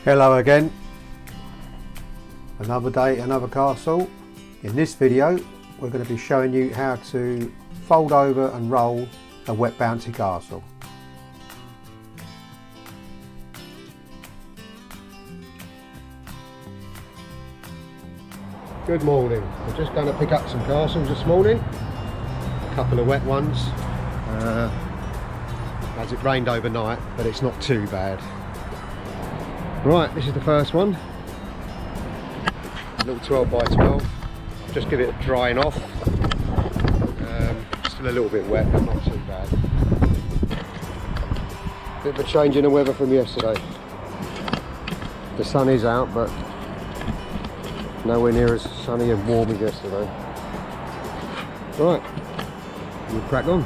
Hello again, another day, another castle. In this video we're going to be showing you how to fold over and roll a wet bouncy castle. Good morning. We're just going to pick up some castles this morning, a couple of wet ones, as it rained overnight, but it's not too bad. Right, this is the first one, a little 12 by 12. Just give it a drying off. Still a little bit wet, but not too bad. Bit of a change in the weather from yesterday. The sun is out, but nowhere near as sunny and warm as yesterday. Right, we'll crack on.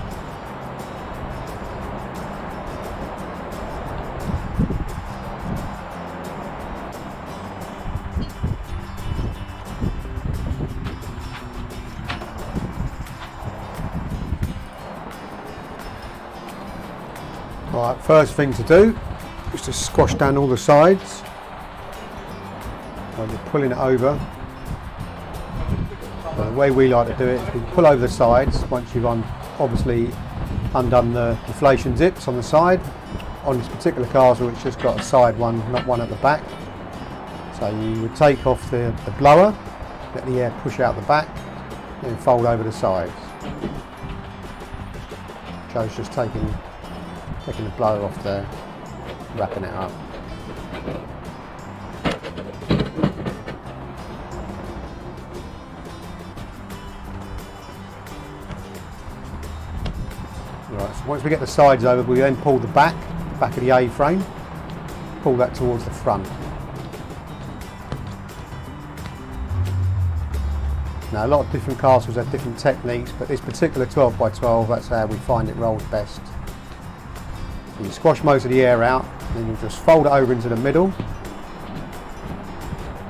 Right, first thing to do is to squash down all the sides. When you're pulling it over, the way we like to do it is we pull over the sides once you've obviously undone the deflation zips on the side. On this particular castle it's just got a side one, not one at the back. So you would take off the blower, let the air push out the back, then fold over the sides. Joe's just taking the blower off there, wrapping it up. Right, so once we get the sides over, we then pull the back of the A-frame, pull that towards the front. Now a lot of different castles have different techniques, but this particular 12 by 12, that's how we find it rolls best. So you squash most of the air out, then you just fold it over into the middle.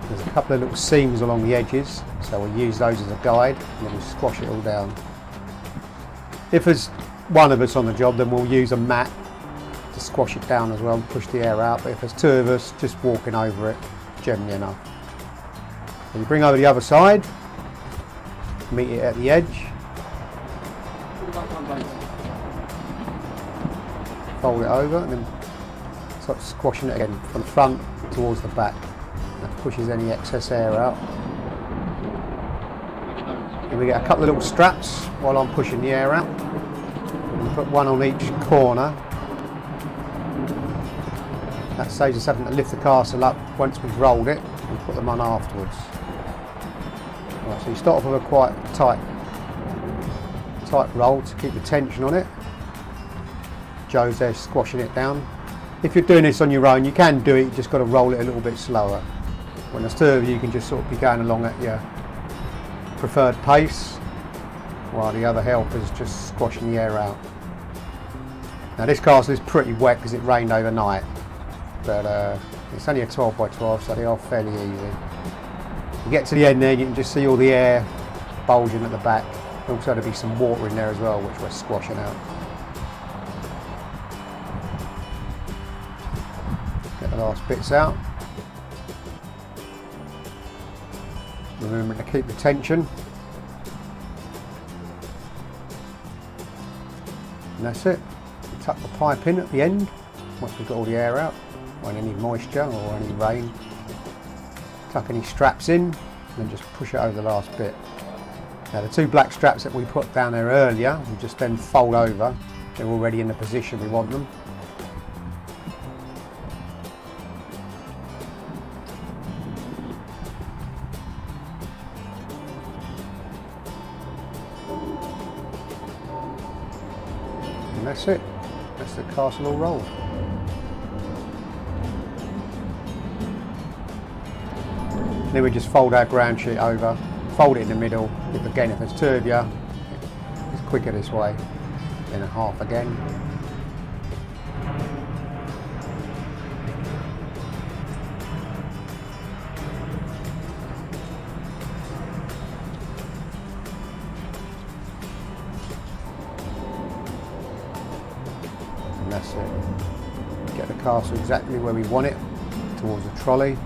There's a couple of little seams along the edges, so we'll use those as a guide, and then we squash it all down. If there's one of us on the job, then we'll use a mat to squash it down as well and push the air out, but if there's two of us, just walking over it, generally enough. So you bring over the other side, meet it at the edge, fold it over and then start squashing it again from the front towards the back. That pushes any excess air out. And we get a couple of little straps while I'm pushing the air out. And put one on each corner. That saves us having to lift the castle up once we've rolled it and put them on afterwards. Right, so you start off with a quite tight roll to keep the tension on it. Joe's there squashing it down. If you're doing this on your own, you can do it, you just got to roll it a little bit slower. When there's two of you, you can just sort of be going along at your preferred pace, while the other helper's just squashing the air out. Now this castle is pretty wet because it rained overnight, but it's only a 12 by 12, so they are fairly easy. You get to the end there, you can just see all the air bulging at the back. Also there'll be some water in there as well, which we're squashing out. Get the last bits out. Remembering to keep the tension. And that's it. Tuck the pipe in at the end, once we've got all the air out, or any moisture or any rain. Tuck any straps in, and then just push it over the last bit. Now the two black straps that we put down there earlier, we just then fold over. They're already in the position we want them. And that's it. That's the castle all rolled. Then we just fold our ground sheet over, fold it in the middle. If there's two of you, it's quicker this way. Then a half again. And that's it. Get the castle exactly where we want it towards the trolley.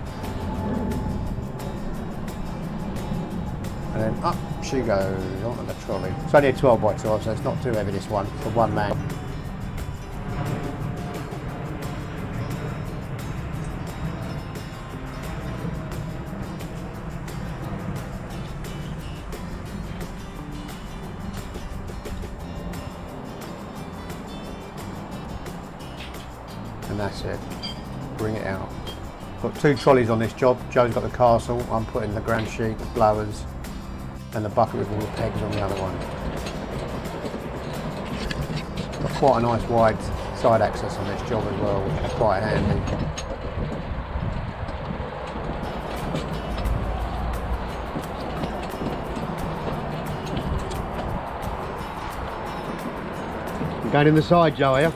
And then up she goes onto the trolley. It's only a 12 by 12, so it's not too heavy, this one, for one man. And that's it. Bring it out. Got 2 trolleys on this job. Joe's got the castle. I'm putting the ground sheet, the blowers, and the bucket with all the pegs on the other one. Got quite a nice wide side access on this job as well, which is quite handy. You're going in the side, Joe, are you?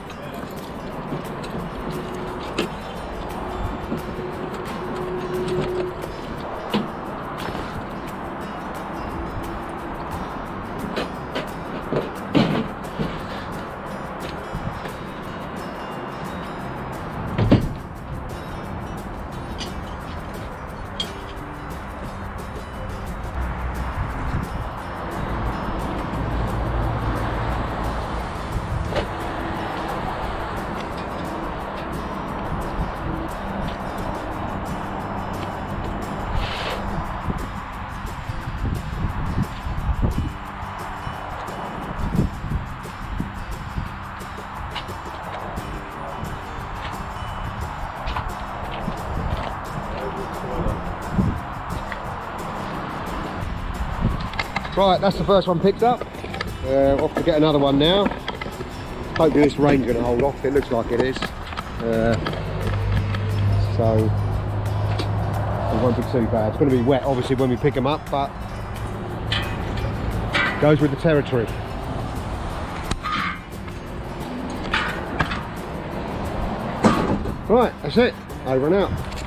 Right, that's the first one picked up. Off to get another one now. Hopefully this rain's going to hold off. It looks like it is. So it won't be too bad. It's going to be wet obviously when we pick them up, but goes with the territory. Right, that's it. Over and out.